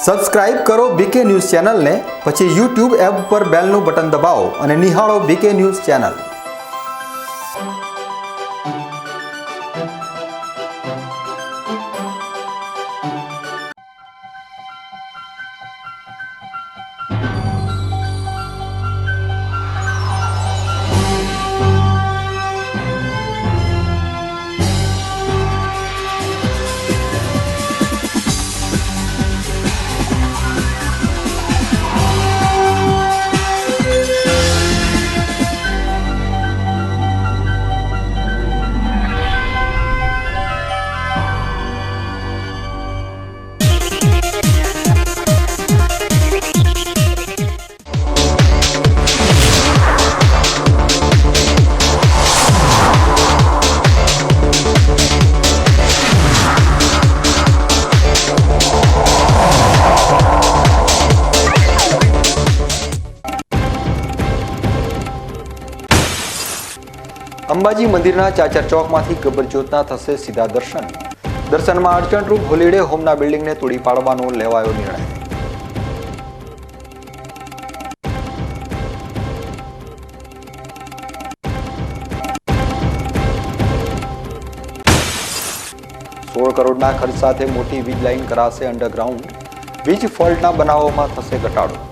Subscribe કરો બીકે news ચેનલને, પછી YouTube એપ પર બેલનું બટન દબાવો અને નિહાળો બીકે ન્યૂઝ ચેનલ। અંબાજી મંદિરના ચાચર ચોકમાંથી ગબ્બર જ્યોતના થશે સીધા દર્શન। દર્શનમાં અડચણરૂપ હોલિડે હોમના બિલ્ડિંગને તોડી પાડવાનો લેવાયો નિર્ણય। ₹16 કરોડના ખર્ચ સાથે મોટી વીજ લાઇન કરાશે અંડરગ્રાઉન્ડ। વીજ ફોલ્ટના બનાવોમાં થશે ઘટાડો।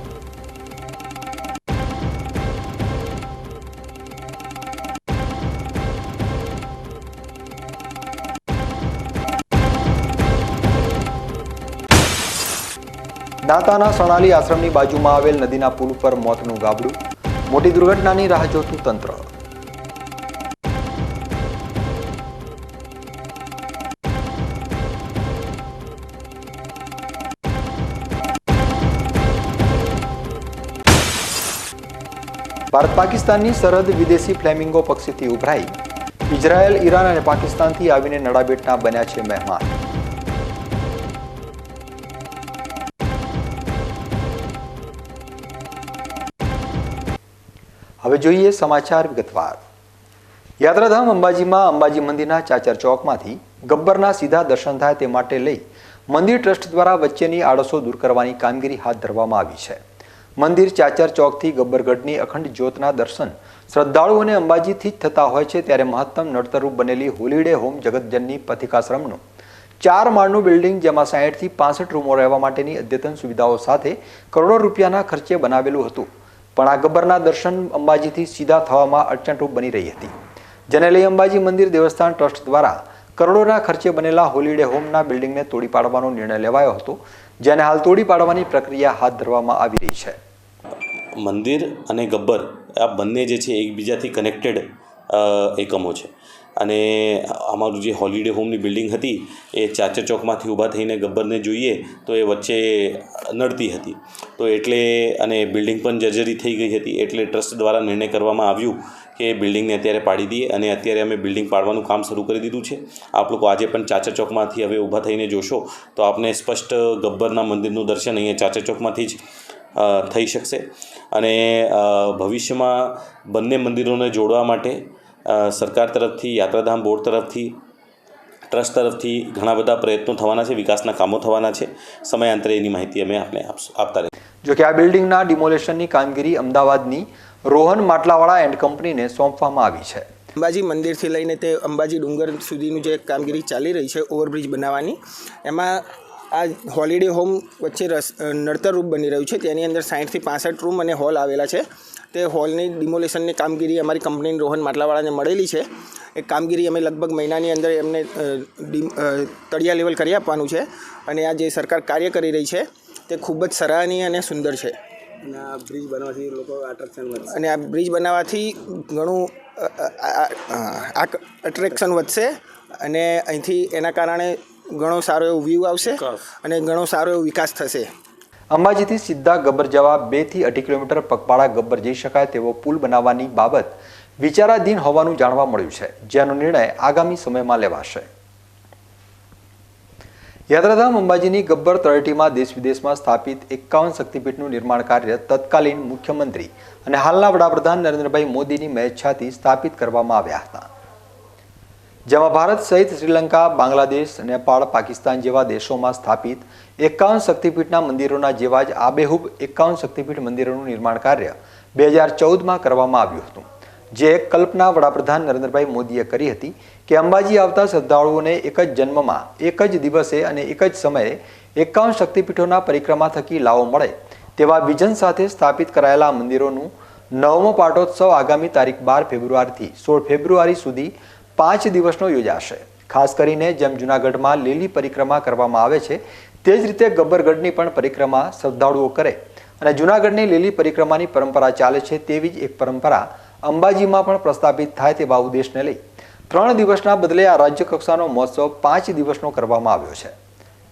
દાંતાના સોનાલી આશ્રમની બાજુમાં આવેલ નદીના પુલ પર મોતનું ગાબડું। મોટી દુર્ઘટનાની રાહ જોતું તંત્ર। ભારત પાકિસ્તાનની સરહદ વિદેશી ફ્લેમિંગો પક્ષીથી ઉભરાઈ। ઇઝરાયલ, ઈરાન અને પાકિસ્તાનથી આવીને નડાબેટના બન્યા છે મહેમાન। હવે જોઈએ સમાચાર વિગતવાર। યાત્રાધામ અંબાજીમાં અંબાજી મંદિરના ચાચર ચોકમાંથી ગબ્બરના સીધા દર્શન થાય તે માટે લઈ મંદિર ટ્રસ્ટ દ્વારા વચ્ચેની આડસો દૂર કરવાની કામગીરી હાથ ધરવામાં આવી છે। મંદિર ચાચર ચોકથી ગબ્બરગઢની અખંડ જ્યોતના દર્શન શ્રદ્ધાળુઓને અંબાજીથી જ થતા હોય છે, ત્યારે મહત્તમ નડતરરૂપ બનેલી હોલિડે હોમ જગતજનની પથિકાશ્રમનું 4 માળનું બિલ્ડિંગ, જેમાં 60 થી 65 રૂમો રહેવા માટેની અદ્યતન સુવિધાઓ સાથે કરોડો રૂપિયાના ખર્ચે બનાવેલું હતું, પણ આ ગબ્બરના દર્શન અંબાજીથી સીધા થવામાં અડચણરૂપ બની રહી હતી, જેને લઈ અંબાજી મંદિર દેવસ્થાન ટ્રસ્ટ દ્વારા કરોડોના ખર્ચે બનેલા હોલિડે હોમના બિલ્ડિંગને તોડી પાડવાનો નિર્ણય લેવાયો હતો, જેને હાલ તોડી પાડવાની પ્રક્રિયા હાથ ધરવામાં આવી રહી છે। મંદિર અને ગબ્બર આ બંને જે છે એકબીજાથી કનેક્ટેડ એકમો છે, અને અમારું જે હોલિડે હોમની બિલ્ડિંગ હતી એ ચાચર ચોકમાંથી ઊભા થઈને ગબ્બરને જોઈએ તો એ વચ્ચે નડતી હતી, તો એટલે અને બિલ્ડિંગ પણ જર્જરી થઈ ગઈ હતી, એટલે ટ્રસ્ટ દ્વારા નિર્ણય કરવામાં આવ્યું કે બિલ્ડિંગને અત્યારે પાડી દઈએ, અને અત્યારે અમે બિલ્ડિંગ પાડવાનું કામ શરૂ કરી દીધું છે। આપ લોકો આજે પણ ચાચર ચોકમાંથી હવે ઊભા થઈને જોશો તો આપને સ્પષ્ટ ગબ્બરના મંદિરનું દર્શન અહીંયા ચાચર ચોકમાંથી જ થઈ શકશે, અને ભવિષ્યમાં બંને મંદિરોને જોડવા માટે સરકાર તરફથી, યાત્રાધામ બોર્ડ તરફથી, ટ્રસ્ટ તરફથી ઘણા બધા પ્રયત્નો થવાના છે, વિકાસના કામો થવાના છે। સમયાંતરે એની માહિતી અમે આપને આપતા રહીશું। જોકે આ બિલ્ડિંગના ડિમોલેશનની કામગીરી અમદાવાદની રોહન માટલાવાળા એન્ડ કંપનીને સોંપવામાં આવી છે। અંબાજી મંદિરથી લઈને તે અંબાજી ડુંગર સુધીનું જે કામગીરી ચાલી રહી છે ઓવરબ્રિજ બનાવવાની, એમાં આ હોલિડે હોમ વચ્ચે નડતરરૂપ બની રહ્યું છે। તેની અંદર 60 થી 65 રૂમ અને હોલ આવેલા છે। તે હોલની ડિમોલેશનની કામગીરી અમારી કંપનીની રોહન માટલાવાળાને મળેલી છે। એ કામગીરી અમે લગભગ મહિનાની અંદર એમને તળિયા લેવલ કરી આપવાનું છે, અને આ જે સરકાર કાર્ય કરી રહી છે તે ખૂબ જ સરાહનીય અને સુંદર છે। અને આ બ્રિજ બનાવવાથી લોકો એટ્રેક્શન વધશે, અને આ બ્રિજ બનાવવાથી ઘણું એટ્રેક્શન વધશે, અને અહીંથી એના કારણે ઘણો સારો એવો વ્યૂ આવશે અને ઘણો સારો એવો વિકાસ થશે। અંબાજીથી સીધા ગબ્બર જવા 2 થી 2.5 કિલોમીટર પગપાળા ગબ્બર જઈ શકાય તેવો પુલ બનાવવાની બાબત વિચારાધીન હોવાનું જાણવા મળ્યું છે, જેનો નિર્ણય આગામી સમયમાં લેવાશે। યાત્રાધામ અંબાજીની ગબ્બર તળેટીમાં દેશ વિદેશમાં સ્થાપિત 51 શક્તિપીઠનું નિર્માણ કાર્ય તત્કાલીન મુખ્યમંત્રી અને હાલના વડાપ્રધાન નરેન્દ્રભાઈ મોદીની મહેચ્છાથી સ્થાપિત કરવામાં આવ્યા હતા। જેમાં ભારત સહિત શ્રીલંકા, બાંગ્લાદેશ, નેપાળ, પાકિસ્તાન જેવા દેશોમાં સ્થાપિત 51 શક્તિપીઠના મંદિરોના જેવા જ આબેહૂબ 51 શક્તિપીઠ મંદિરોનું નિર્માણ કાર્ય 2014માં કરવામાં આવ્યું હતું, જે એક કલ્પના વડાપ્રધાન નરેન્દ્રભાઈ મોદીએ કરી હતી કે અંબાજી આવતા શ્રદ્ધાળુઓને એક જ જન્મમાં, એક જ દિવસે અને એક જ સમયે 51 શક્તિપીઠોના પરિક્રમા થકી લાવો મળે તેવા વિઝન સાથે સ્થાપિત કરાયેલા મંદિરોનું 9મો પાટોત્સવ આગામી તારીખ 12 ફેબ્રુઆરીથી 16 ફેબ્રુઆરી સુધી 5 દિવસનો યોજાશે। ખાસ કરીને જેમ જૂનાગઢમાં લીલી પરિક્રમા કરવામાં આવે છે તે જ રીતે ગબ્બરગઢની પણ પરિક્રમા શ્રદ્ધાળુઓ કરે અને જૂનાગઢની લીલી પરિક્રમાની પરંપરા ચાલે છે તેવી જ એક પરંપરા અંબાજીમાં પણ પ્રસ્થાપિત થાય તેવા ઉદ્દેશને લઈ 3 દિવસના બદલે આ રાજ્ય કક્ષાનો મહોત્સવ 5 દિવસનો કરવામાં આવ્યો છે।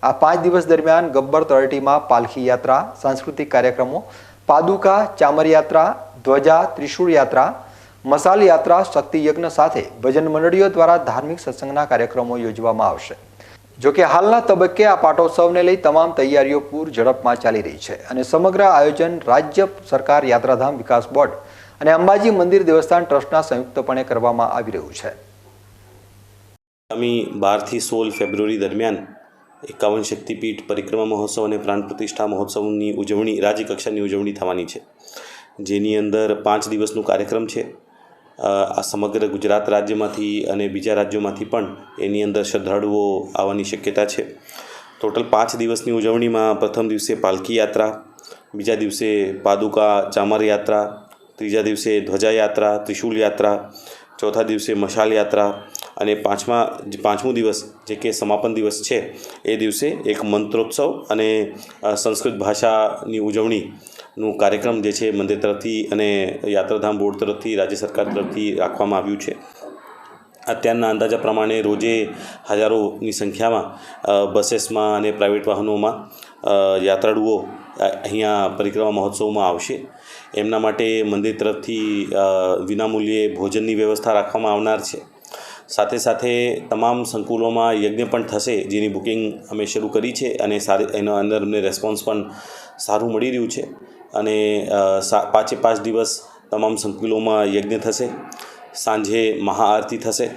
આ 5 દિવસ દરમિયાન ગબ્બર તળેટીમાં પાલખી યાત્રા, સાંસ્કૃતિક કાર્યક્રમો, પાદુકા, ચામર યાત્રા, ધ્વજા, ત્રિશૂળ યાત્રા, મસાલ યાત્રા, શક્તિ યજ્ઞ સાથે ભજન મંડળીઓ દ્વારા ધાર્મિક સત્સંગના કાર્યક્રમો યોજવામાં આવશે। જોકે હાલના તબક્કે આ પાટોત્સવને લઈ તમામ તૈયારીઓ પૂર ઝડપમાં ચાલી રહી છે અને સમગ્ર આયોજન રાજ્ય સરકાર, યાત્રાધામ વિકાસ બોર્ડ અને અંબાજી મંદિર દેવસ્થાન ટ્રસ્ટના સંયુક્તપણે કરવામાં આવી રહ્યું છે। આગામી 12 થી 16 ફેબ્રુઆરી દરમિયાન 51 શક્તિપીઠ પરિક્રમા મહોત્સવ અને પ્રાણ પ્રતિષ્ઠા મહોત્સવની ઉજવણી રાજ્યકક્ષાની ઉજવણી થવાની છે, જેની અંદર 5 દિવસનો કાર્યક્રમ છે। આ સમગ્ર ગુજરાત રાજ્યમાંથી અને બીજા રાજ્યોમાંથી પણ એની અંદર શ્રદ્ધાળુઓ આવવાની શક્યતા છે। ટોટલ 5 દિવસની ઉજવણીમાં પ્રથમ દિવસે પાલખી યાત્રા, બીજા દિવસે પાદુકા ચામર યાત્રા, ત્રીજા દિવસે ધ્વજા યાત્રા, ત્રિશૂલ યાત્રા, ચોથા દિવસે મશાલ યાત્રા અને પાંચમો દિવસ જે કે સમાપન દિવસ છે એ દિવસે એક મંત્રોત્સવ અને સંસ્કૃત ભાષાની ઉજવણીનું કાર્યક્રમ જે છે મંદિર તરફથી અને યાત્રાધામ બોર્ડ તરફથી, રાજ્ય સરકાર તરફથી રાખવામાં આવ્યું છે। અત્યારના અંદાજા પ્રમાણે રોજે હજારોની સંખ્યામાં બસેસમાં અને પ્રાઇવેટ વાહનોમાં યાત્રાળુઓ અહીંયા પરિક્રમા મહોત્સવમાં આવશે। એમના માટે મંદિર તરફથી વિનામૂલ્યે ભોજનની વ્યવસ્થા રાખવામાં આવનાર છે। સાથે સાથે તમામ સંકુલોમાં યજ્ઞ પણ થશે, જેની બુકિંગ અમે શરૂ કરી છે અને એના અંદર અમને રેસ્પોન્સ પણ સારું મળી રહ્યું છે અને 5 દિવસ તમામ સંકુલોમાં યજ્ઞ થશે, સાંજે મહાઆરતી થશે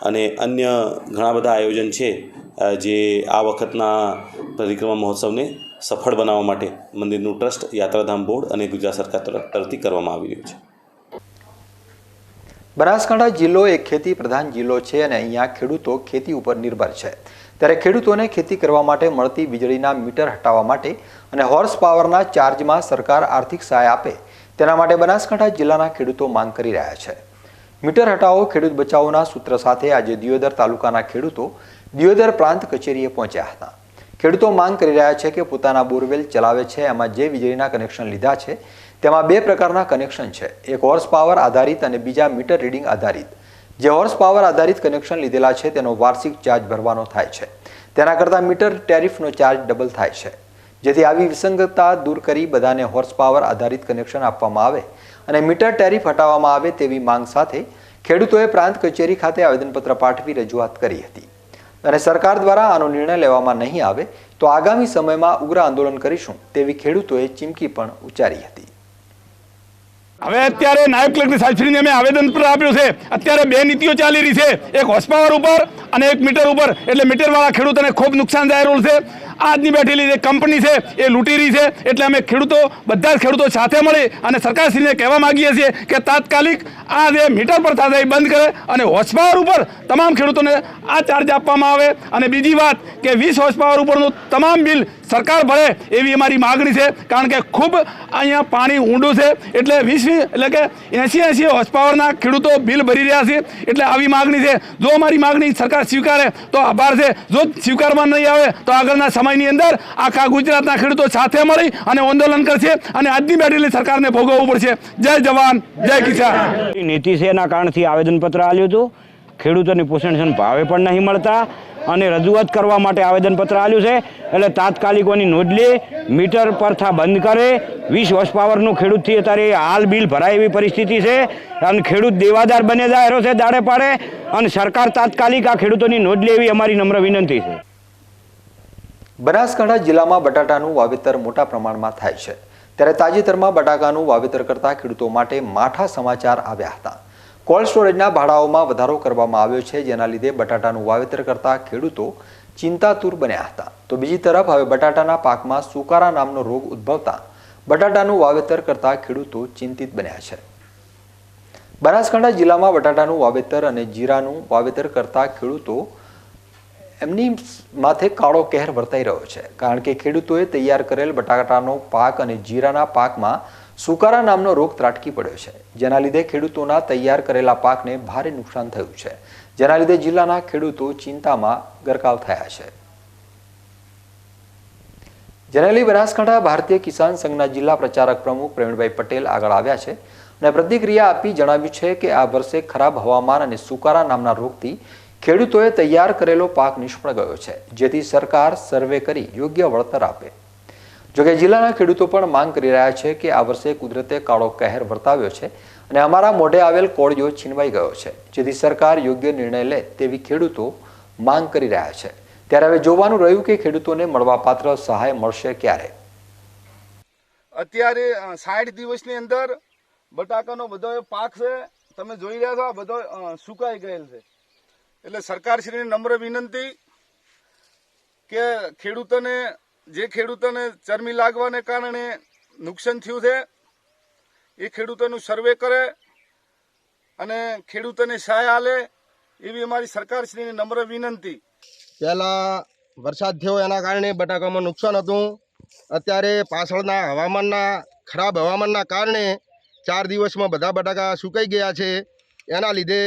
અને અન્ય ઘણા બધા આયોજન છે જે આ વખતના પરિક્રમા મહોત્સવને સફળ બનાવવા માટે મંદિરનું ટ્રસ્ટ, યાત્રાધામ બોર્ડ અને ગુજરાત સરકાર તરફથી કરવામાં આવી રહ્યું છે। બનાસકાંઠા જિલ્લો એક ખેતી પ્રધાન જિલ્લો છે અને અહીંયા ખેડૂતો ખેતી ઉપર નિર્ભર છે, ત્યારે ખેડૂતોને ખેતી કરવા માટે મળતી વીજળીના મીટર હટાવવા માટે અને હોર્સ પાવરના ચાર્જમાં સરકાર આર્થિક સહાય આપે તેના માટે બનાસકાંઠા જિલ્લાના ખેડૂતો માંગ કરી રહ્યા છે। મીટર હટાવો ખેડૂત બચાવોના સૂત્ર સાથે આજે દિયોદર તાલુકાના ખેડૂતો દિયોદર પ્રાંત કચેરીએ પહોંચ્યા હતા। ખેડૂતો માંગ કરી રહ્યા છે કે પોતાના બોરવેલ ચલાવે છે એમાં જે વીજળીના કનેક્શન લીધા છે તેમાં 2 પ્રકારના કનેક્શન છે, એક હોર્સ પાવર આધારિત અને બીજા મીટર રીડિંગ આધારિત। જે હોર્સ પાવર આધારિત કનેક્શન લીધેલા છે તેનો વાર્ષિક ચાર્જ ભરવાનો થાય છે, તેના કરતાં મીટર ટેરિફનો ચાર્જ ડબલ થાય છે, જેથી આવી વિસંગતતા દૂર કરી બધાને હોર્સ પાવર આધારિત કનેક્શન આપવામાં આવે અને મીટર ટેરિફ હટાવવામાં આવે તેવી માંગ સાથે ખેડૂતોએ પ્રાંત કચેરી ખાતે આવેદનપત્ર પાઠવી રજૂઆત કરી હતી અને સરકાર દ્વારા આનો નિર્ણય લેવામાં નહીં આવે તો આગામી સમયમાં ઉગ્ર આંદોલન કરીશું તેવી ખેડૂતોએ ચીમકી પણ ઉચ્ચારી હતી। હવે અત્યારે નાયબ કલેક્ટર સાહેબશ્રીને અમે આવેદનપત્ર આપ્યું છે। અત્યારે 2 નીતિઓ ચાલી રહી છે, એક હોર્સ પાવર ઉપર અને એક મીટર ઉપર, એટલે મીટરવાળા ખેડૂતોને ખૂબ નુકસાન જાય રહ્યું છે। આજની બેઠેલી જે કંપની છે એ લૂંટી રહી છે, એટલે અમે ખેડૂતો બધા જ ખેડૂતો સાથે મળી અને સરકારશ્રીને કહેવા માગીએ છીએ કે તાત્કાલિક આ જે મીટર પર થતા એ બંધ કરે અને હોર્સ પાવર ઉપર તમામ ખેડૂતોને આ ચાર્જ આપવામાં આવે। અને બીજી વાત કે 20 હોર્સ પાવર ઉપરનું તમામ બિલ સરકાર ભરે એવી અમારી માગણી છે, કારણ કે ખૂબ અહીંયા પાણી ઊંડું છે, એટલે 20 એટલે કે 80 હોર્સ પાવરના ખેડૂતો બિલ ભરી રહ્યા છે, એટલે આવી માગણી છે। જો અમારી માગણી સરકાર સ્વીકારે તો આભાર છે, જો સ્વીકારવામાં નહીં આવે તો આગળના સમયની અંદર આખા ગુજરાતના ખેડૂતો સાથે મળી અને આંદોલન કરશે અને આજની બેઠેલી સરકારને ભોગવવું પડશે। જય જવાન, જય કિસાન। નીતિ છે એના કારણથી આવેદનપત્ર આપ્યું હતું। ખેડૂતોને પોષણ ભાવે પણ નહીં મળતા અને રજૂઆત કરવા માટે આવેદનપત્ર આપ્યું છે, એટલે તાત્કાલિકોની નોંધ લે, મીટર પરથા બંધ કરે। 20 હોર્સ પાવરનું ખેડૂતથી અત્યારે હાલ બિલ ભરાય એવી પરિસ્થિતિ છે અને ખેડૂત દેવાદાર બને જાય છે દાડે પાડે, અને સરકાર તાત્કાલિક આ ખેડૂતોની નોંધ લે એવી અમારી નમ્ર વિનંતી છે। બનાસકાંઠા જિલ્લામાં બટાટાનું વાવેતર મોટા પ્રમાણમાં થાય છે, ત્યારે તાજેતરમાં બટાકાનું વાવેતર કરતા ખેડૂતો માટે માઠા સમાચાર આવ્યા હતા। કોલ્ડ સ્ટોરેજના ભાડાઓમાં વધારો કરવામાં આવ્યો છે, જેના લીધે બટાટાનું વાવેતર કરતા ખેડૂતો ચિંતાતુર બન્યા હતા. તો બીજી તરફ હવે બટાટાના પાકમાં સુકારા નામનો રોગ ઉદ્ભવતા બટાટાનું વાવેતર કરતા ખેડૂતો ચિંતિત બન્યા છે. બનાસકાંઠા જિલ્લામાં બટાટાનું વાવેતર અને જીરાનું વાવેતર કરતા ખેડૂતો એમની માથે કાળો કહેર વર્તાઈ રહ્યો છે, કારણ કે ખેડૂતોએ તૈયાર કરેલ બટાટાનો પાક અને જીરાના પાકમાં સુકારા નામનો રોગ ત્રાટકી પડ્યો છે, જેના લીધે ખેડૂતોના તૈયાર કરેલા પાકને ભારે નુકસાન થયું છે, જેના લીધે જિલ્લાના ખેડૂતો ચિંતામાં ગરકાવ થયા છે. જેને લઈ બનાસકાંઠા ભારતીય કિસાન સંઘના જિલ્લા પ્રચારક પ્રમુખ પ્રવીણભાઈ પટેલ આગળ આવ્યા છે અને પ્રતિક્રિયા આપી જણાવ્યું છે કે આ વર્ષે ખરાબ હવામાન અને સુકારા નામના રોગથી ખેડૂતોએ તૈયાર કરેલો પાક નિષ્ફળ ગયો છે, જેથી સરકાર સર્વે કરી યોગ્ય વળતર આપે. જોકે જિલ્લાના ખેડૂતો પણ માંગ કરી રહ્યા છે કે આ વર્ષે કુદરતે કાળો કહેર વર્તાવ્યો છે અને અમારા મોઢે આવેલ કોળિયો છીનવાઈ ગયો છે, જેથી સરકાર યોગ્ય નિર્ણય લે તેવી ખેડૂતો માંગ કરી રહ્યા છે. ત્યારે હવે જોવાનું રહ્યું કે ખેડૂતોને મળવાપાત્ર સહાય મળશે ક્યારે. અત્યારે 60 દિવસની અંદર બટાકાનો બધો પાક છે, તમે જોઈ રહ્યા છો, બધો સુકાઈ ગયેલ છે. એટલે સરકારશ્રીને નમ્ર વિનંતી કે ખેડૂતોને ચરમી લાગવાને કારણે નુકસાન થયું છે એ ખેડૂતોનું સર્વે કરે અને ખેડૂતોને સહાય આલે એવી અમારી સરકારશ્રીને નમ્ર વિનંતી. પહેલાં વરસાદ થયો એના કારણે બટાકામાં નુકસાન હતું. અત્યારે પાછળના ખરાબ હવામાનના કારણે 4 દિવસમાં બધા બટાકા સુકાઈ ગયા છે. એના લીધે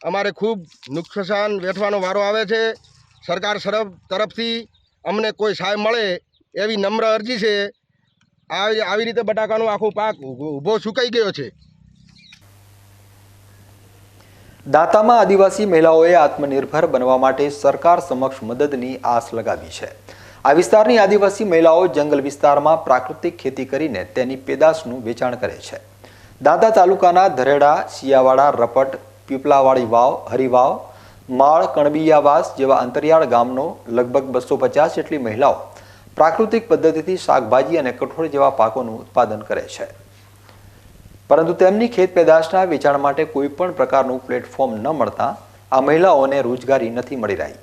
અમારે ખૂબ નુકસાન વેઠવાનો વારો આવે છે. સરકાર તરફથી અમને કોઈ સહાય મળે એવી નમ્ર અરજી છે. આવી રીતે બટાકાનો આખો પાક ઊભો સુકાઈ ગયો છે. દાંતામાં આદિવાસી મહિલાઓએ આત્મનિર્ભર બનવા માટે સરકાર સમક્ષ મદદની આસ લગાવી છે. આ વિસ્તારની આદિવાસી મહિલાઓ જંગલ વિસ્તારમાં પ્રાકૃતિક ખેતી કરીને તેની પેદાશનું વેચાણ કરે છે. દાંતા તાલુકાના ધરેડા, સિયાવાડા, રપટ, પીપલાવાડી વાવ, હરિવાવ, માળ, કણબીયાવાસ જેવા અંતરિયાળ ગામનો લગભગ 250 જેટલી મહિલાઓ પ્રાકૃતિક પદ્ધતિથી શાકભાજી અને કઠોળ જેવા પાકોનું ઉત્પાદન કરે છે, પરંતુ તેમની ખેત પેદાશના વેચાણ માટે કોઈ પણ પ્રકારનું પ્લેટફોર્મ ન મળતા આ મહિલાઓને રોજગારી નથી મળી રહી.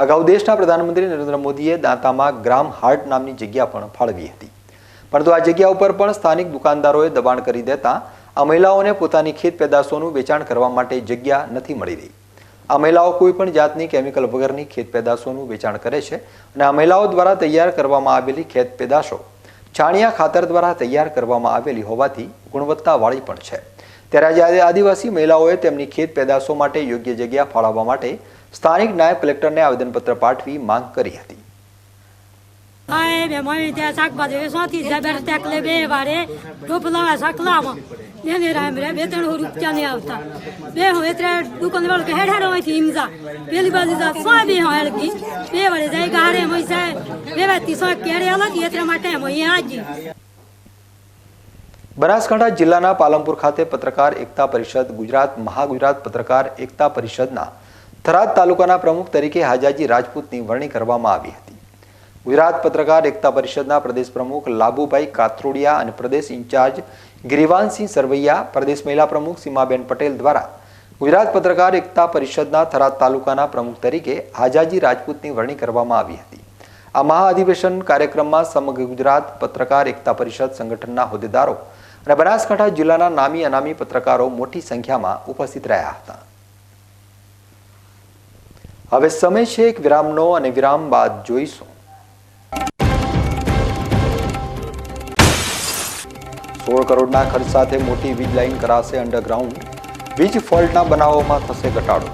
અગાઉ દેશના પ્રધાનમંત્રી નરેન્દ્ર મોદીએ દાંતામાં ગ્રામ હાર્ટ નામની જગ્યા પણ ફાળવી હતી, પરંતુ આ જગ્યા ઉપર પણ સ્થાનિક દુકાનદારોએ દબાણ કરી દેતા આ મહિલાઓને પોતાની ખેત પેદાશોનું વેચાણ કરવા માટે જગ્યા નથી મળી રહી. આ મહિલાઓ કોઈ પણ જાતની કેમિકલ વગરની ખેત પેદાશોનું વેચાણ કરે છે અને આ મહિલાઓ દ્વારા તૈયાર કરવામાં આવેલી ખેત પેદાશો છાણિયા ખાતર દ્વારા તૈયાર કરવામાં આવેલી હોવાથી ગુણવત્તાવાળી પણ છે. ત્યારે આજે આદિવાસી મહિલાઓએ તેમની ખેત પેદાશો માટે યોગ્ય જગ્યા ફાળવવા માટે સ્થાનિક નાયબ કલેક્ટરને આવેદનપત્ર પાઠવી માંગ કરી હતી. બનાસકાંઠા જિલ્લાના પાલનપુર ખાતે પત્રકાર એકતા પરિષદ ગુજરાત મહાગુજરાત પત્રકાર એકતા પરિષદના થરાદ તાલુકાના પ્રમુખ તરીકે હાજાજી રાજપૂતની વરણી કરવામાં આવી હતી. ગુજરાત પત્રકાર એકતા પરિષદના પ્રદેશ પ્રમુખ લાભુભાઈ કાથરોડિયા અને પ્રદેશ ઇન્ચાર્જ ગિરિવાનસિંહ સરવૈયા, પ્રદેશ મહિલા પ્રમુખ સીમાબેન પટેલ દ્વારા ગુજરાત પત્રકાર એકતા પરિષદના થરાદ તાલુકાના પ્રમુખ તરીકે હાજાજી રાજપૂતની વરણી કરવામાં આવી હતી. આ મહાઅધિવેશન કાર્યક્રમમાં સમગ્ર ગુજરાત પત્રકાર એકતા પરિષદ સંગઠનના હોદ્દેદારો અને બનાસકાંઠા જિલ્લાના નામી અનામી પત્રકારો મોટી સંખ્યામાં ઉપસ્થિત રહ્યા હતા. હવે સમય છે એક વિરામનો અને વિરામ બાદ જોઈશું 16 કરોડના ખર્ચ સાથે મોટી વીજ લાઇન કરાશે અંડરગ્રાઉન્ડ, વીજ ફોલ્ટના બનાવોમાં થશે ઘટાડો.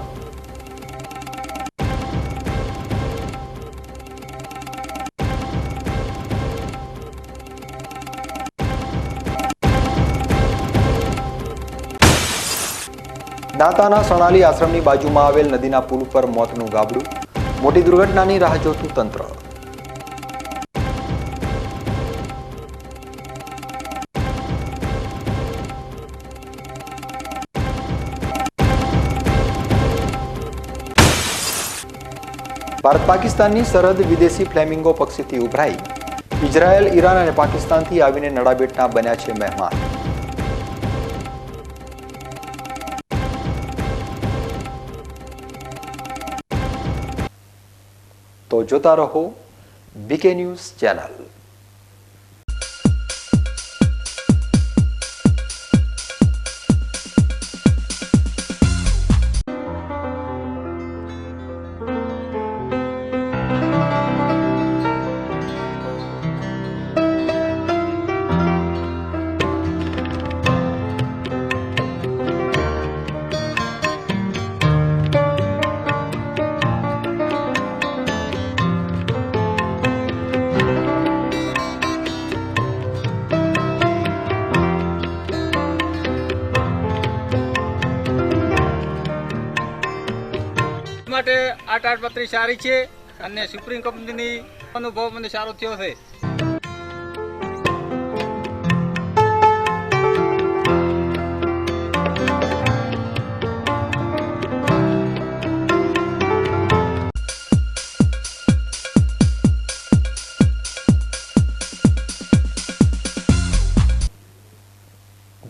દાંતાના સોનાલી આશ્રમની બાજુમાં આવેલ નદીના પુલ પર મોતનું ગાબડું, મોટી દુર્ઘટનાની રાહ જોતું તંત્ર. ભારત પાકિસ્તાનની સરહદ વિદેશી ફ્લેમિંગો પક્ષીથી ઉભરાઈ, ઇઝરાયલ, ઈરાન અને પાકિસ્તાનથી આવીને નડાબેટના બન્યા છે મહેમાન. તો જોતા રહો બીકે ન્યૂઝ ચેનલ. માટે આ તાડપત્રી સારી છે અને સુપ્રીમ કંપનીની અનુભવ મને સારો થયો છે.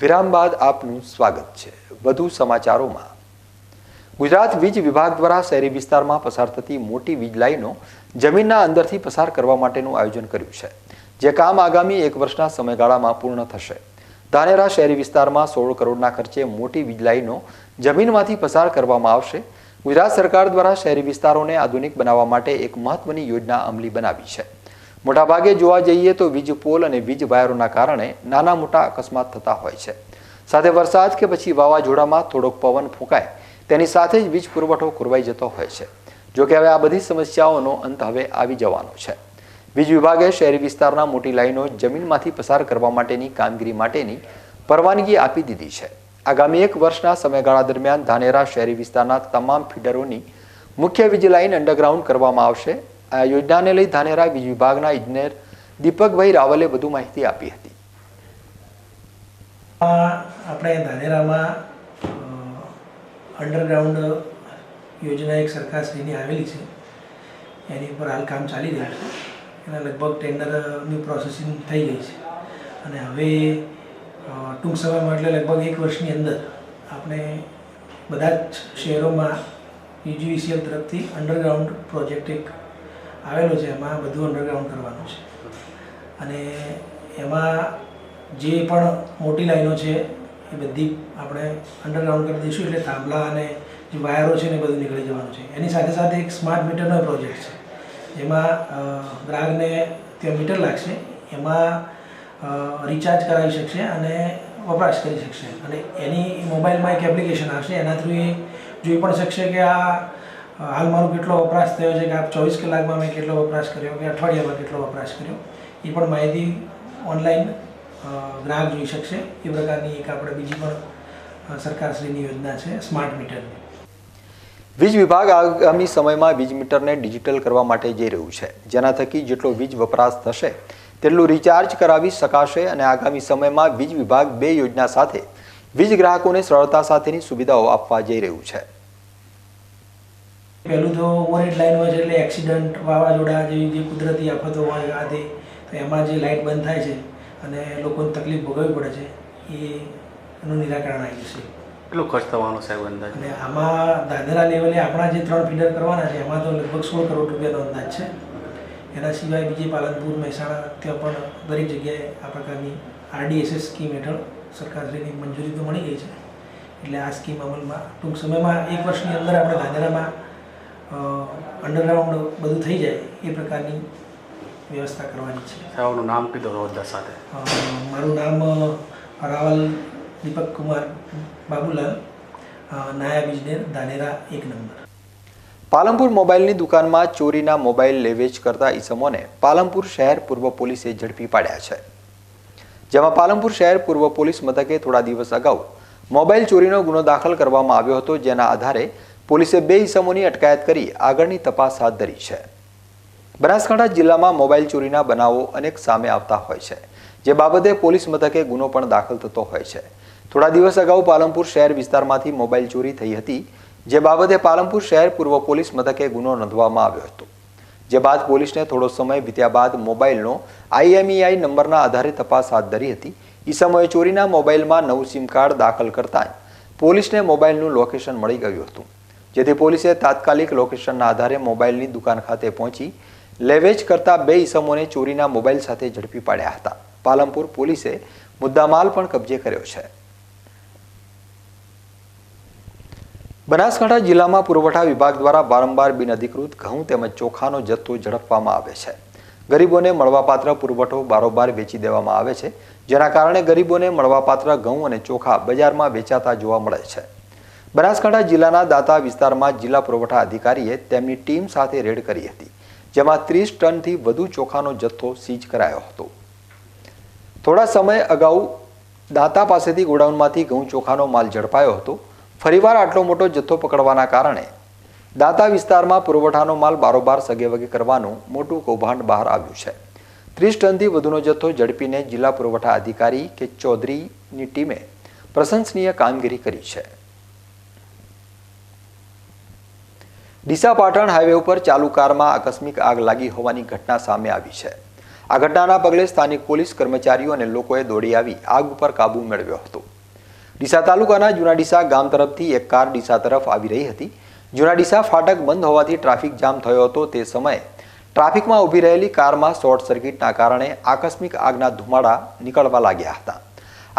વિરામ બાદ આપનું સ્વાગત છે. વધુ સમાચારોમાં ગુજરાત વીજ વિભાગ દ્વારા શહેરી વિસ્તારમાં પસાર થતી મોટી વીજ લાઈનો જમીનના અંદરથી પસાર કરવા માટેનું આયોજન કર્યું છે, જે કામ આગામી 1 વર્ષના સમયગાળામાં પૂર્ણ થશે. ધાનેરા શહેરી વિસ્તારમાં 16 કરોડના ખર્ચે મોટી વીજ લાઈનો જમીનમાંથી પસાર કરવામાં આવશે. ગુજરાત સરકાર દ્વારા શહેરી વિસ્તારોને આધુનિક બનાવવા માટે એક મહત્વની યોજના અમલી બનાવી છે. મોટાભાગે જોવા જઈએ તો વીજ પોલ અને વીજ વાયરોના કારણે નાના મોટા અકસ્માત થતા હોય છે. સાથે વરસાદ કે પછી વાવાઝોડામાં થોડોક પવન ફૂંકાય તેની સાથે જ વીજ પુરવઠો ખોરવાઈ જતો હોય છે. જોકે હવે આ બધી સમસ્યાઓનો અંત હવે આવી જવાનો છે. વીજ વિભાગે શહેરી વિસ્તારના મોટી લાઈનો જમીનમાંથી પસાર કરવા માટેની કામગીરી માટેની પરવાનગી આપી દીધી છે. આગામી 1 વર્ષના સમયગાળા દરમિયાન ધાનેરા શહેરી વિસ્તારના તમામ ફીડરોની મુખ્ય વીજ લાઈન અંડરગ્રાઉન્ડ કરવામાં આવશે. આ યોજનાને લઈ ધાનેરા વીજ વિભાગના ઇજનેર દીપકભાઈ રાવલે વધુ માહિતી આપી હતી. આપણે ધાનેરામાં અંડરગ્રાઉન્ડ યોજના એક સરકારશ્રીની આવેલી છે, એની ઉપર હાલ કામ ચાલી રહ્યું છે. એના લગભગ ટેન્ડરની પ્રોસેસિંગ થઈ ગઈ છે અને હવે ટૂંક સમયમાં એટલે લગભગ 1 વર્ષની અંદર આપણે બધા જ શહેરોમાં યુજીવીસીએલ તરફથી અંડરગ્રાઉન્ડ પ્રોજેક્ટ એક આવેલો છે. એમાં બધું અંડરગ્રાઉન્ડ કરવાનું છે અને એમાં જે પણ મોટી લાઈનો છે એ બધી આપણે અંડરગ્રાઉન્ડ કરી દઈશું, એટલે થાંભલા અને જે વાયરો છે ને બધું નીકળી જવાનું છે. એની સાથે સાથે એક સ્માર્ટ મીટરનો પ્રોજેક્ટ છે, જેમાં ગ્રાહકને ત્યાં મીટર લાગશે, એમાં રિચાર્જ કરાવી શકશે અને વપરાશ કરી શકશે અને એની મોબાઈલમાં એક એપ્લિકેશન આવશે. એના થ્રુ એ જોઈ પણ શકશે કે આ હાલ મારો કેટલો વપરાશ થયો છે, કે આ 24 કલાકમાં મેં કેટલો વપરાશ કર્યો, કે અઠવાડિયામાં કેટલો વપરાશ કર્યો, એ પણ માહિતી ઓનલાઈન ગ્રાહક જોઈ શકશે. એ પ્રકારની એક આપણે બીજી પણ સરકારશ્રીની યોજના છે સ્માર્ટ મીટરની. વીજ વિભાગ આગામી સમયમાં વીજ મીટરને ડિજિટલ કરવા માટે જઈ રહ્યું છે, જેના થકી જેટલો વીજ વપરાશ થશે તેટલું રિચાર્જ કરાવી શકાશે અને આગામી સમયમાં વીજ વિભાગ 2 યોજના સાથે વીજ ગ્રાહકોને સરળતા સાથેની સુવિધાઓ આપવા જઈ રહ્યું છે. પહેલું તો ઓવરહેડ લાઈન હોય છે, એટલે એક્સિડન્ટ, વાવાઝોડા જેવી જે કુદરતી આફતો હોય આદિ, તો એમાં જે લાઇટ બંધ થાય છે અને લોકોને તકલીફ ભોગવવી પડે છે, એનું નિરાકરણ આવી જશે. કેટલો ખર્ચ થવાનો સાહેબ અંદાજ? અને આમાં ધાનેરા લેવલે આપણા જે 3 ફીડર કરવાના છે એમાં તો લગભગ 16 કરોડ રૂપિયાનો અંદાજ છે. એના સિવાય બીજી પાલનપુર, મહેસાણા, ત્યાં પણ દરેક જગ્યાએ આ પ્રકારની RDSS સ્કીમ હેઠળ સરકારશ્રીની મંજૂરી તો મળી ગઈ છે. એટલે આ સ્કીમ અમલમાં ટૂંક સમયમાં 1 વર્ષની અંદર આપણે ધાનેરામાં અંડરગ્રાઉન્ડ બધું થઈ જાય એ પ્રકારની વ્યવસ્થા કરવાની છે. સાહેબનું નામ કીધું હોદ્દા સાથે. મારું નામ રાવલ દીપક કુમાર બાબુલાલ, નાયબ ઇજનેર, ધાનેરા 1 નંબર. પાલનપુર મોબાઈલની દુકાનમાં ચોરીના મોબાઈલ લેવેચ કરતા ઈસમોને પાલનપુર શહેર પૂર્વ પોલીસે ઝડપી પાડ્યા છે. જેમાં પાલનપુર શહેર પૂર્વ પોલીસ મથકે થોડા દિવસ અગાઉ મોબાઈલ ચોરીનો ગુનો દાખલ કરવામાં આવ્યો હતો, જેના આધારે પોલીસે 2 ઈસમોની અટકાયત કરી આગળની તપાસ હાથ ધરી છે. બનાસકાંઠા જિલ્લામાં મોબાઈલ ચોરીના બનાવો અનેક સામે આવતા હોય છે, જે બાબતે પોલીસ મથકે ગુનો પણ દાખલ થતો હોય છે. થોડા દિવસ અગાઉ પાલનપુર શહેર વિસ્તારમાંથી મોબાઈલ ચોરી થઈ હતી, જે બાબતે પાલનપુર શહેર પૂર્વ પોલીસ મથકે ગુનો નોંધવામાં આવ્યો હતો. જે બાદ પોલીસને થોડો સમય વીત્યા બાદ મોબાઈલનો IMEI નંબરના આધારે તપાસ હાથ ધરી હતી. ઈસમોએ ચોરીના મોબાઈલમાં નવું સિમ કાર્ડ દાખલ કરતા પોલીસને મોબાઈલનું લોકેશન મળી ગયું હતું, જેથી પોલીસે તાત્કાલિક લોકેશનના આધારે મોબાઈલની દુકાન ખાતે પહોંચી લેવેચ કરતા 2 ઈસમોને ચોરીના મોબાઈલ સાથે ઝડપી પાડ્યા હતા. પાલનપુર પોલીસે મુદ્દામાલ પણ કબજે કર્યો છે. બનાસકાંઠા જિલ્લામાં પુરવઠા વિભાગ દ્વારા વારંવાર બિનઅધિકૃત ઘઉં તેમજ ચોખાનો જથ્થો ઝડપવામાં આવે છે. ગરીબોને મળવાપાત્ર પુરવઠો બારોબાર વેચી દેવામાં આવે છે, જેના કારણે ગરીબોને મળવાપાત્ર ઘઉં અને ચોખા બજારમાં વેચાતા જોવા મળે છે. બનાસકાંઠા જિલ્લાના દાંતા વિસ્તારમાં જિલ્લા પુરવઠા અધિકારીએ તેમની ટીમ સાથે રેડ કરી હતી, જેમાં 30 ટનથી વધુ ચોખાનો જથ્થો સીઝ કરાયો હતો. થોડા સમય અગાઉ દાંતા પાસેથી ગોડાઉનમાંથી ઘઉં ચોખાનો માલ ઝડપાયો હતો. ફરીવાર આટલો મોટો જથ્થો પકડવાના કારણે દાંતા વિસ્તારમાં પુરવઠાનો માલ બારોબાર સગેવગે કરવાનું મોટું કૌભાંડ બહાર આવ્યું છે. 30 ટનથી વધુનો જથ્થો ઝડપીને જિલ્લા પુરવઠા અધિકારી કે ચૌધરીની ટીમે પ્રશંસનીય કામગીરી કરી છે. ડીસા પાટણ હાઈવે ઉપર ચાલુ કારમાં આકસ્મિક આગ લાગી હોવાની ઘટના સામે આવી છે. આ ઘટનાના પગલે સ્થાનિક પોલીસ કર્મચારીઓ અને લોકોએ દોડી આવી આગ ઉપર કાબુ મેળવ્યો હતો. ડીસા તાલુકાના જૂના ડીસા ગામ તરફથી એક કાર ડીસા તરફ આવી રહી હતી. જૂના ડીસા ફાટક બંધ હોવાથી ટ્રાફિક જામ થયો હતો. તે સમયે ટ્રાફિકમાં ઊભી રહેલી કારમાં શોર્ટ સર્કિટના કારણે આકસ્મિક આગના ધુમાડા નીકળવા લાગ્યા હતા.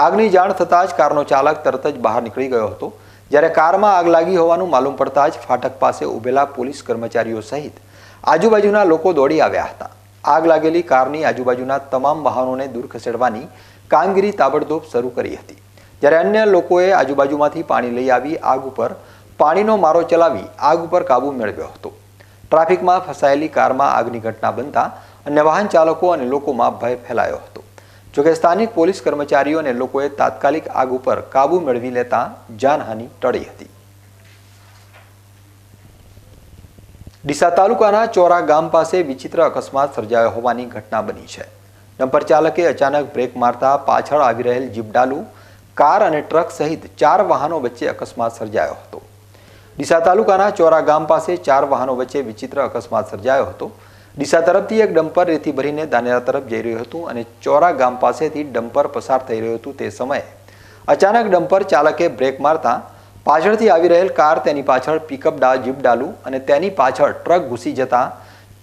આગની જાણ થતાં જ કારનો ચાલક તરત જ બહાર નીકળી ગયો હતો. જ્યારે કારમાં આગ લાગી હોવાનું માલુમ પડતા જ ફાટક પાસે ઊભેલા પોલીસ કર્મચારીઓ સહિત આજુબાજુના લોકો દોડી આવ્યા હતા. આગ લાગેલી કારની આજુબાજુના તમામ વાહનોને દૂર ખસેડવાની કામગીરી તાબડતોબ શરૂ કરી હતી. જ્યારે અન્ય લોકોએ આજુબાજુમાંથી પાણી લઈ આવી આગ ઉપર પાણીનો મારો ચલાવી આગ ઉપર કાબુ મેળવ્યો હતો. ટ્રાફિકમાં ફસાયેલી કારમાં આગની ઘટના બનતા અન્ય વાહન ચાલકો અને લોકોમાં ભય ફેલાયો હતો. જોકે સ્થાનિક પોલીસ કર્મચારીઓ અને લોકોએ તાત્કાલિક આગ ઉપર કાબુ મેળવી લેતા જાનહાનિ ટળી હતી. ડીસા તાલુકાના ચોરા ગામ પાસે વિચિત્ર અકસ્માત સર્જાયો હોવાની ઘટના બની છે. ડમ્પર ચાલકે અચાનક બ્રેક મારતા પાછળ આવી રહેલ જીપડાલુ, કાર અને ટ્રક સહિત 4 વાહનો વચ્ચે અકસ્માત સર્જાયો હતો. ડીસા તાલુકાના ચોરા ગામ પાસે 4 વાહનો વચ્ચે વિચિત્ર અકસ્માત સર્જાયો હતો. ડીસા તરફથી એક ડમ્પર રેતી ભરીને દાનેરા તરફ જઈ રહ્યું હતું અને ચોરા ગામ પાસેથી ડમ્પર પસાર થઈ રહ્યું હતું. તે સમયે અચાનક ડમ્પર ચાલકે બ્રેક મારતા પાછળથી આવી રહેલ કાર, તેની પાછળ પિકઅપ જીપડાલુ અને તેની પાછળ ટ્રક ઘૂસી જતા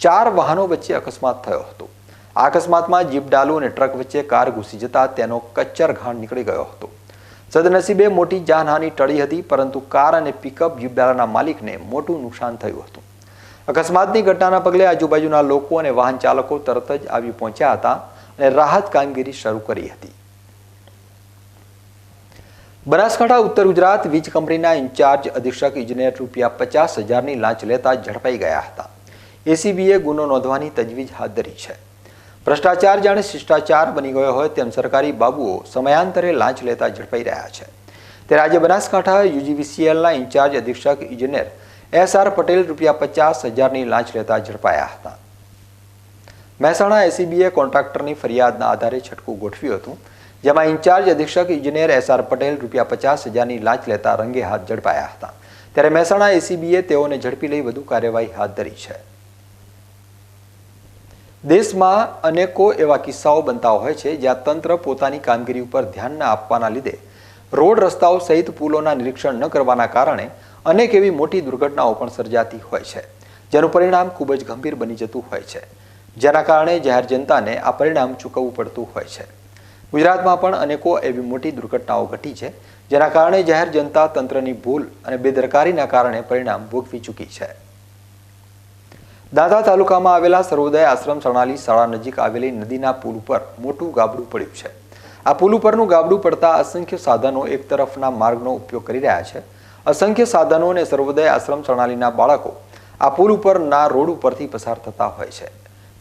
4 વાહનો વચ્ચે અકસ્માત થયો હતો. આ અકસ્માતમાં જીપડાલુ અને ટ્રક વચ્ચે કાર ઘૂસી જતા તેનો કચ્ચર ઘાણ નીકળી ગયો હતો. સદનસીબે મોટી જાનહાનિ ટળી હતી, પરંતુ કાર અને પિકઅપ જીપડાલાના માલિકને મોટું નુકસાન થયું હતું. અકસ્માતની ઘટનાના પગલે આજુબાજુના લોકો અને વાહન ચાલકો તરત જ આવી પહોંચ્યા હતા અને રાહત કામગીરી શરૂ કરી હતી. બનાસકાંઠા ઉત્તર ગુજરાત વીજ કંપનીના ઇન્ચાર્જ અધિક્ષક ઇજનેર ₹50,000ની લાંચ લેતા ઝડપાઈ ગયા હતા. એસીબીએ ગુનો નોંધવાની તજવીજ હાથ ધરી છે. ભ્રષ્ટાચાર જાણે શિષ્ટાચાર બની ગયો હોય તેમ સરકારી બાબુઓ સમયાંતરે લાંચ લેતા ઝડપાઈ રહ્યા છે. ત્યારે આજે બનાસકાંઠા યુજીવીસીએલના ઇન્ચાર્જ અધિક્ષક ઇજનેર SR પટેલ ₹50,000ની લાંચ લેતા ઝડપાયા હતા. મહેસાણા એસીબીએ કોન્ટ્રાક્ટરની ફરિયાદના આધારે છટકું ગોઠવ્યું હતું, જેમાં ઇન્ચાર્જ અધિક્ષક ઇજનેર SR પટેલ ₹50,000ની લાંચ લેતા રંગે હાથ ઝડપાયા હતા. ત્યારે મહેસાણા એસીબીએ તેઓને ઝડપી લઈ વધુ કાર્યવાહી હાથ ધરી છે. દેશમાં અનેકો એવા કિસ્સાઓ બનતા હોય છે જ્યાં તંત્ર પોતાની કામગીરી ઉપર ધ્યાન ન આપવાના લીધે રોડ, રસ્તાઓ સહિત પુલોના નિરીક્ષણ ન કરવાના કારણે અનેક એવી મોટી દુર્ઘટનાઓ પણ સર્જાતી હોય છે, જેનું પરિણામ ખૂબ જ ગંભીર બની જતું હોય છે, જેના કારણે જાહેર જનતાને આ પરિણામ ચૂકવવું પડતું હોય છે. ગુજરાતમાં પણ અનેકો એવી મોટી દુર્ઘટનાઓ ઘટી છે, જેના કારણે જાહેર જનતા તંત્રની ભૂલ અને બેદરકારીના કારણે પરિણામ ભોગવી ચૂકી છે. દાંતા તાલુકામાં આવેલા સર્વોદય આશ્રમ શરણાલી શાળા નજીક આવેલી નદીના પુલ ઉપર મોટું ગાબડું પડ્યું છે. આ પુલ ઉપરનું ગાબડું પડતા અસંખ્ય સાધનો એક તરફના માર્ગનો ઉપયોગ કરી રહ્યા છે. અસંખ્ય સાધનો અને સર્વોદય આશ્રમ શરણાલીના બાળકો આ પુલ ઉપરના રોડ ઉપરથી પસાર થતા હોય છે,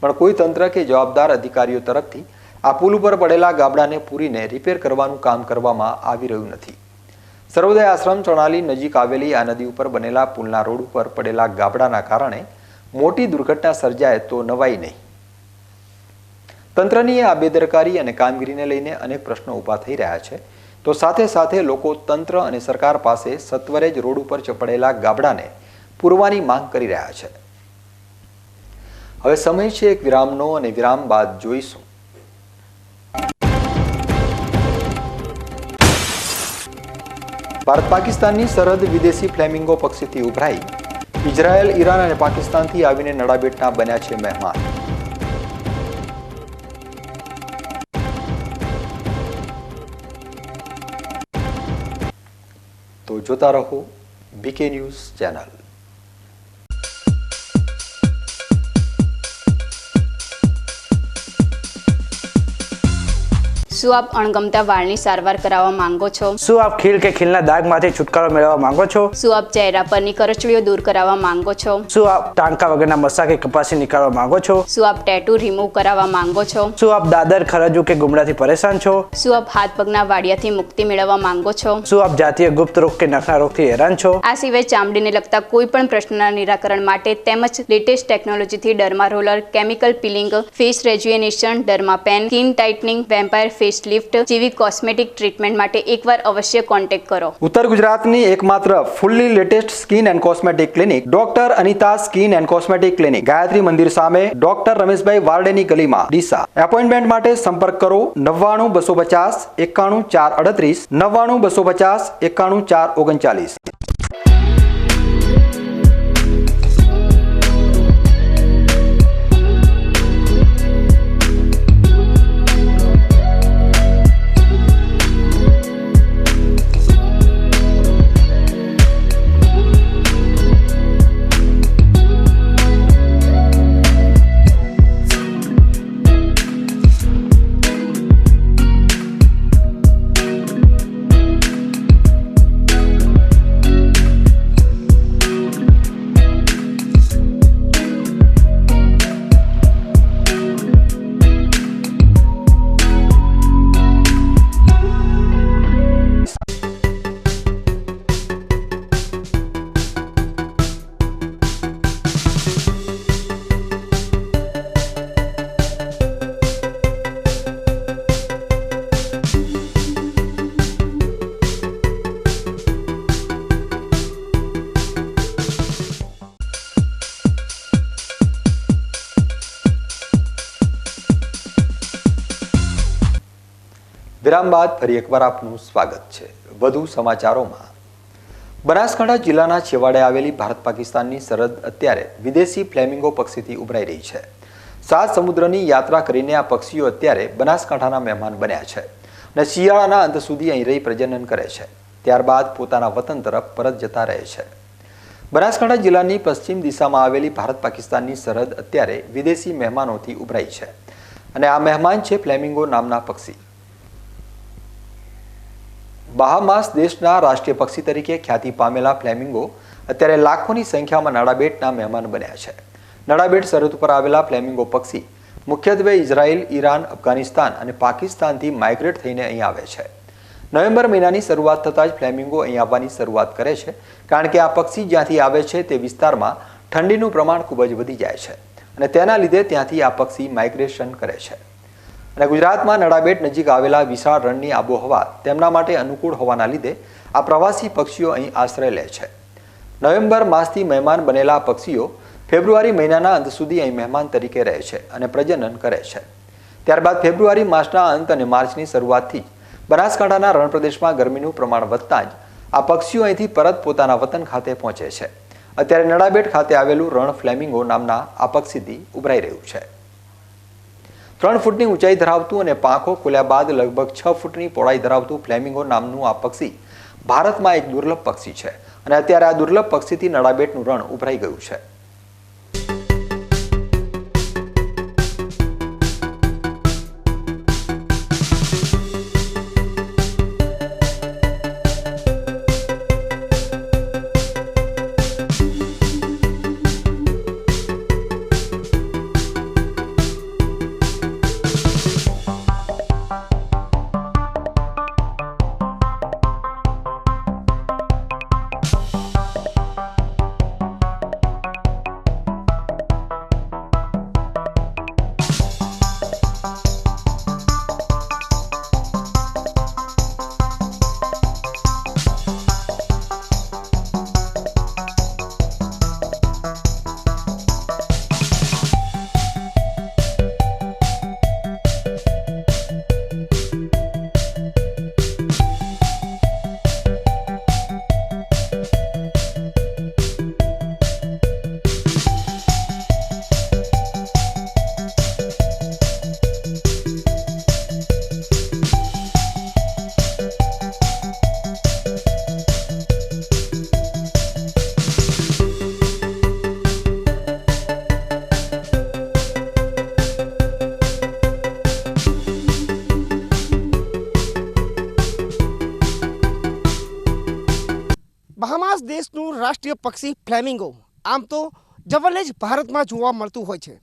પણ કોઈ તંત્ર કે જવાબદાર અધિકારીઓ તરફથી આ પુલ ઉપર પડેલા ગાબડાને પૂરીને રિપેર કરવાનું કામ કરવામાં આવી રહ્યું નથી. સર્વોદય આશ્રમ શરણાલી નજીક આવેલી આ નદી ઉપર બનેલા પુલના રોડ ઉપર પડેલા ગાબડાના કારણે મોટી દુર્ઘટના સર્જાય તો નવાઈ નહીં. તંત્રની આ બેદરકારી અને કામગીરીને લઈને અનેક પ્રશ્નો ઊભા થઈ રહ્યા છે, તો સાથે સાથે લોકો તંત્ર અને સરકાર પાસે સત્વરે જ રોડ ઉપર પડેલા ગાબડાને પૂરવાની માંગ કરી રહ્યા છે. હવે સમય છે એક વિરામનો અને વિરામ બાદ જોઈશું ભારત પાકિસ્તાનની સરહદ વિદેશી ફ્લેમિંગો પક્ષીથી ઉભરાઈ. ઇઝરાયલ, ઈરાન અને પાકિસ્તાનથી આવીને નડાબેટના બન્યા છે મહેમાન. તો જોતા રહો બીકે ન્યૂઝ ચેનલ. શું આપ અણગમતા વાળની સારવાર કરાવવા માંગો છો? શું આપ ખીલ કે ખીલના દાગમાંથી છુટકારો મેળવવા માંગો છો? શું આપ ચહેરા પરની કરચલીઓ દૂર કરાવવા માંગો છો? શું આપ ટાંકા વગરના મસા કે કપાસી નીકાળવા માંગો છો? શું આપ ટેટુ રિમૂવ કરાવવા માંગો છો? શું આપ દાદર, ખરજુ કે ગુમડાથી પરેશાન છો? શું આપ હાથ પગના વાડિયાથી મુક્તિ મેળવવા માંગો છો? શું આપ જાતીય ગુપ્ત રોગ કે નખના રોગથી હેરાન છો? આ સિવાય ચામડીને લગતા કોઈ પણ પ્રશ્નના નિરાકરણ માટે તેમજ લેટેસ્ટ ટેકનોલોજીથી derma roller, chemical peeling, face rejuvenation, derma pen, skin tightening, vampire face lift જેવી કોસ્મેટિક ટ્રીટમેન્ટ માટે એકવાર અવશ્ય કોન્ટેક્ટ કરો. ઉત્તર ગુજરાતની એકમાત્ર fully latest skin and cosmetic clinic doctor Anita skin and cosmetic clinic, Gayatri Mandir સામે, ડોક્ટર રમેશભાઈ વારડેની ગલીમાં, ડીસા. એપોઇન્ટમેન્ટ માટે સંપર્ક કરો 99 250 91 438 99 250 91 439. વિરામ બાદ ફરી એકવાર આપનું સ્વાગત છે. વધુ સમાચારોમાં. બનાસકાંઠા જિલ્લાના છેવાડે આવેલી ભારત પાકિસ્તાનની સરહદ અત્યારે વિદેશી ફ્લેમિંગો પક્ષીથી ઉભરાઈ રહી છે. 7 સમુદ્રની યાત્રા કરીને આ પક્ષીઓ અત્યારે બનાસકાંઠાના મહેમાન બન્યા છે અને શિયાળાના અંત સુધી અહીં રહી પ્રજનન કરે છે. ત્યારબાદ પોતાના વતન તરફ પરત જતા રહે છે. બનાસકાંઠા જિલ્લાની પશ્ચિમ દિશામાં આવેલી ભારત પાકિસ્તાનની સરહદ અત્યારે વિદેશી મહેમાનોથી ઉભરાઈ છે અને આ મહેમાન છે ફ્લેમિંગો નામના પક્ષી. બહામાસ દેશના રાષ્ટ્રીય પક્ષી તરીકે ખ્યાતિ પામેલા ફ્લેમિંગો અત્યારે લાખોની સંખ્યામાં નડાબેટના મહેમાન બન્યા છે. નડાબેટ સરહદ ઉપર આવેલા ફ્લેમિંગો પક્ષી મુખ્યત્વે ઇઝરાયલ, ઈરાન, અફઘાનિસ્તાન અને પાકિસ્તાનથી માઇગ્રેટ થઈને અહીં આવે છે. નવેમ્બર મહિનાની શરૂઆત થતાં જ ફ્લેમિંગો અહીં આવવાની શરૂઆત કરે છે, કારણ કે આ પક્ષી જ્યાંથી આવે છે તે વિસ્તારમાં ઠંડીનું પ્રમાણ ખૂબ જ વધી જાય છે અને તેના લીધે ત્યાંથી આ પક્ષી માઇગ્રેશન કરે છે. અને ગુજરાતમાં નડાબેટ નજીક આવેલા વિશાળ રણની આબોહવા તેમના માટે અનુકૂળ હોવાના લીધે આ પ્રવાસી પક્ષીઓ અહીં આશ્રય લે છે. નવેમ્બર માસથી મહેમાન બનેલા પક્ષીઓ ફેબ્રુઆરી મહિનાના અંત સુધી અહીં મહેમાન તરીકે રહે છે અને પ્રજનન કરે છે. ત્યારબાદ ફેબ્રુઆરી માસના અંત અને માર્ચની શરૂઆતથી જ બનાસકાંઠાના રણ પ્રદેશમાં ગરમીનું પ્રમાણ વધતા જ આ પક્ષીઓ અહીંથી પરત પોતાના વતન ખાતે પહોંચે છે. અત્યારે નડાબેટ ખાતે આવેલું રણ ફ્લેમિંગો નામના આ પક્ષીથી ઉભરાઈ રહ્યું છે. 3 ફૂટની ઊંચાઈ ધરાવતું અને પાંખો ખોલ્યા બાદ લગભગ 6 ફૂટની પહોળાઈ ધરાવતું ફ્લેમિંગો નામનું આ પક્ષી ભારતમાં એક દુર્લભ પક્ષી છે અને અત્યારે આ દુર્લભ પક્ષીથી નડાબેટનું રણ ઉભરાઈ ગયું છે. રાષ્ટ્રીય પક્ષી ફ્લેમિંગો આમ તો જવલ્લે જ ભારતમાં જોવા મળતું હોય છે,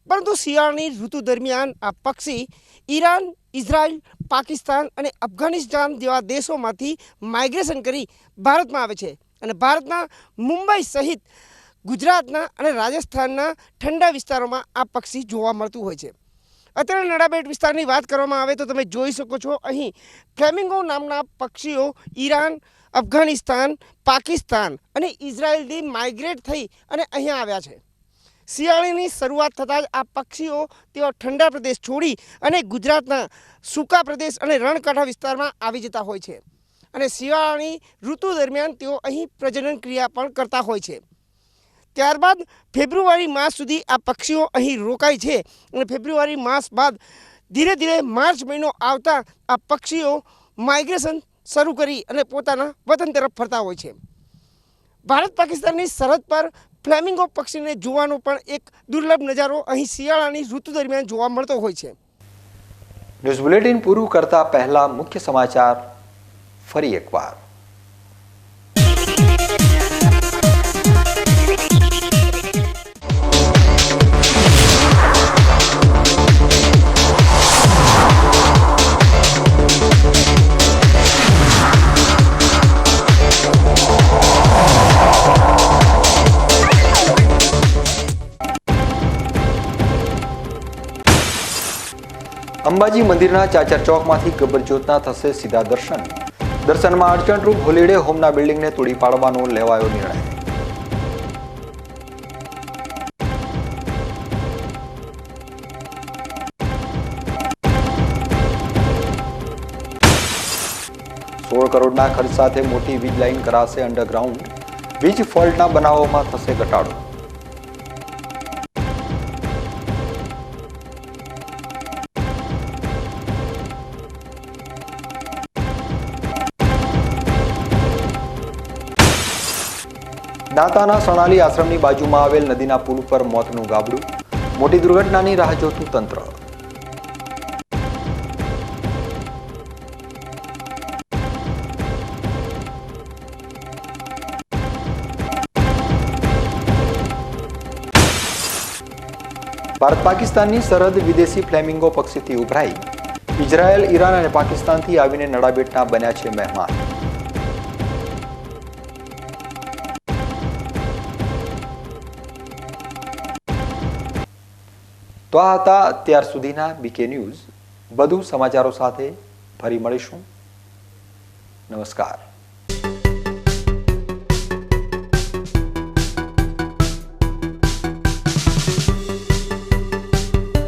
પરંતુ શિયાળાની ઋતુ દરમિયાન આ પક્ષી ઈરાન, ઇઝરાયલ, પાકિસ્તાન અને અફઘાનિસ્તાન જેવા દેશોમાંથી માઇગ્રેશન કરી ભારતમાં આવે છે અને ભારતના મુંબઈ સહિત ગુજરાતના અને રાજસ્થાનના ઠંડા વિસ્તારોમાં આ પક્ષી જોવા મળતું હોય છે. અત્યારે નડાબેટ વિસ્તારની વાત કરવામાં આવે તો તમે જોઈ શકો છો, અહીં ફ્લેમિંગો નામના પક્ષીઓ ઈરાન, અફઘાનિસ્તાન, પાકિસ્તાન અને ઇઝરાયલથી માઇગ્રેટ થઈ અને અહીંયા આવ્યા છે. શિયાળાની શરૂઆત થતાં જ આ પક્ષીઓ તેઓ ઠંડા પ્રદેશ છોડી અને ગુજરાતના સૂકા પ્રદેશ અને રણકાંઠા વિસ્તારમાં આવી જતા હોય છે અને શિયાળાની ઋતુ દરમિયાન તેઓ અહીં પ્રજનન ક્રિયા પણ કરતા હોય છે. ત્યારબાદ ફેબ્રુઆરી માસ સુધી આ પક્ષીઓ અહીં રોકાય છે અને ફેબ્રુઆરી માસ બાદ ધીરે ધીરે માર્ચ મહિનો આવતા આ પક્ષીઓ માઇગ્રેશન શરૂ કરી અને પોતાના વતન તરફ ફરતા હોય છે. ભારત પાકિસ્તાનની સરહદ પર ફ્લેમિંગો પક્ષીને જોવાનો પણ એક દુર્લભ નજારો અહીં શિયાળાની ઋતુ દરમિયાન જોવા મળતો હોય છે. ન્યૂઝ બુલેટિન પૂરું કરતા પહેલા મુખ્ય સમાચાર ફરી એકવાર. અંબાજી મંદિરના ચાચર ચોકમાંથી ગબ્બર જ્યોતના થશે સીધા દર્શન. દર્શનમાં અડચણરૂપ હોલિડે હોમના બિલ્ડિંગને તોડી પાડવાનો લેવાયો નિર્ણય. ₹16 કરોડના ખર્ચ સાથે મોટી વીજ લાઇન કરાશે અંડરગ્રાઉન્ડ. વીજ ફોલ્ટના બનાવોમાં થશે ઘટાડો. દાંતાના સણાલી આશ્રમની બાજુમાં આવેલ નદીના પુલ પર મોતનું ગાબડું. મોટી દુર્ઘટનાની રાહ જોતું તંત્ર. ભારત પાકિસ્તાનની સરહદ વિદેશી ફ્લેમિંગો પક્ષીથી ઉભરાઈ. ઇઝરાયલ, ઈરાન અને પાકિસ્તાનથી આવીને નડાબેટના બન્યા છે મહેમાન. તો આ હતા અત્યાર સુધીના બીકે ન્યૂઝ. વધુ સમાચારો સાથે ફરી મળીશું. નમસ્કાર.